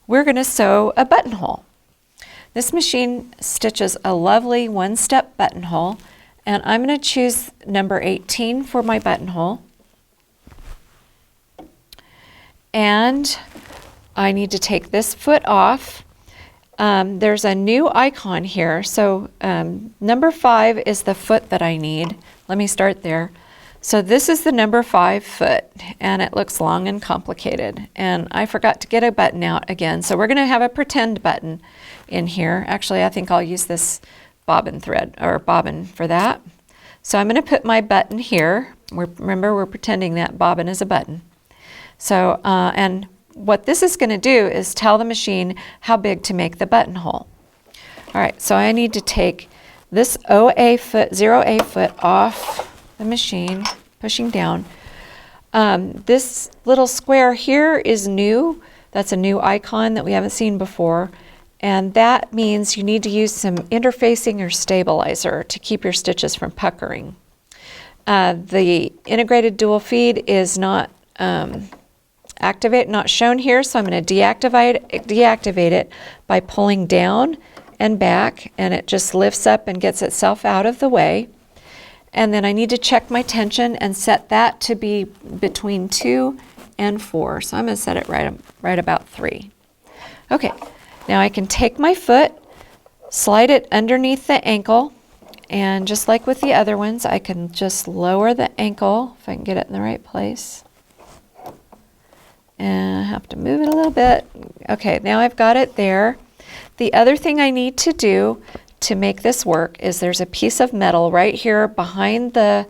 we're going to sew a buttonhole. This machine stitches a lovely one-step buttonhole, and I'm going to choose number 18 for my buttonhole. And I need to take this foot off. There's a new icon here. So number 5 is the foot that I need. Let me start there. So this is the number 5 foot, and it looks long and complicated. And I forgot to get a button out again. So we're going to have a pretend button in here. Actually, I think I'll use this bobbin thread or bobbin for that. So I'm going to put my button here. Remember, we're pretending that bobbin is a button. So, and what this is going to do is tell the machine how big to make the buttonhole. All right, so I need to take this 0A foot off the machine, pushing down. This little square here is new. That's a new icon that we haven't seen before. And that means you need to use some interfacing or stabilizer to keep your stitches from puckering. The integrated dual feed is not not shown here, so I'm going to deactivate it by pulling down and back, and it just lifts up and gets itself out of the way. And then I need to check my tension and set that to be between 2 and 4. So I'm going to set it right about 3. Okay, now I can take my foot, slide it underneath the ankle, and just like with the other ones, I can just lower the ankle if I can get it in the right place. And I have to move it a little bit. Okay, now I've got it there. The other thing I need to do to make this work is there's a piece of metal right here behind the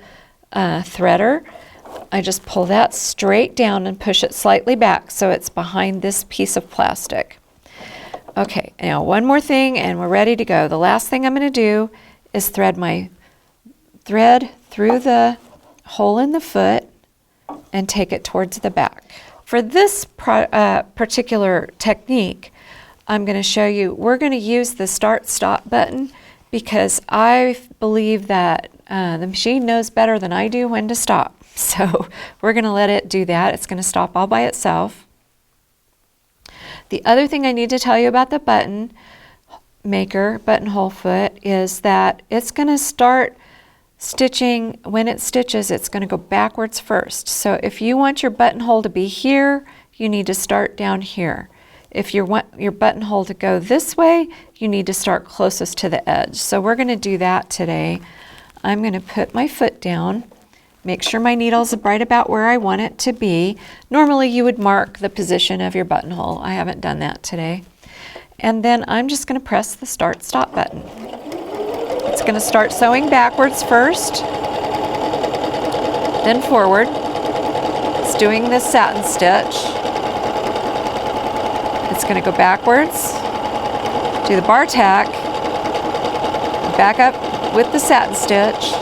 threader. I just pull that straight down and push it slightly back so it's behind this piece of plastic. Okay, now one more thing and we're ready to go. The last thing I'm going to do is thread my thread through the hole in the foot and take it towards the back. For this particular technique, I'm going to show you, we're going to use the start-stop button because I believe that the machine knows better than I do when to stop. So we're going to let it do that. It's going to stop all by itself. The other thing I need to tell you about the button maker, buttonhole foot, is that it's going to start stitching. When it stitches, it's going to go backwards first. So if you want your buttonhole to be here, you need to start down here. If you want your buttonhole to go this way, you need to start closest to the edge. So we're going to do that today. I'm going to put my foot down, make sure my needle's right about where I want it to be. Normally you would mark the position of your buttonhole. I haven't done that today. And then I'm just going to press the start-stop button. It's going to start sewing backwards first, then forward. It's doing the satin stitch. It's going to go backwards, do the bar tack, back up with the satin stitch,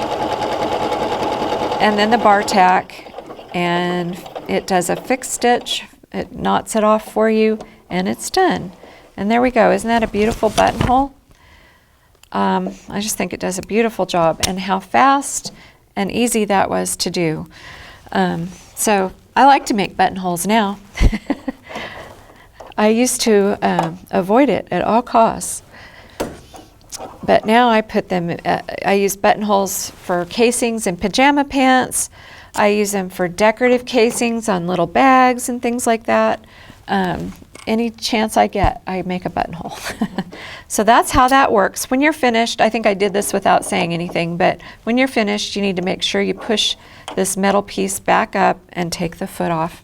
and then the bar tack, and it does a fixed stitch. It knots it off for you, and it's done. And there we go. Isn't that a beautiful buttonhole? I just think it does a beautiful job, and how fast and easy that was to do. So I like to make buttonholes now. I used to avoid it at all costs, but now I put them, I use buttonholes for casings in pajama pants. I use them for decorative casings on little bags and things like that. Any chance I get, I make a buttonhole. So that's how that works. When you're finished, I think I did this without saying anything, but when you're finished, you need to make sure you push this metal piece back up and take the foot off.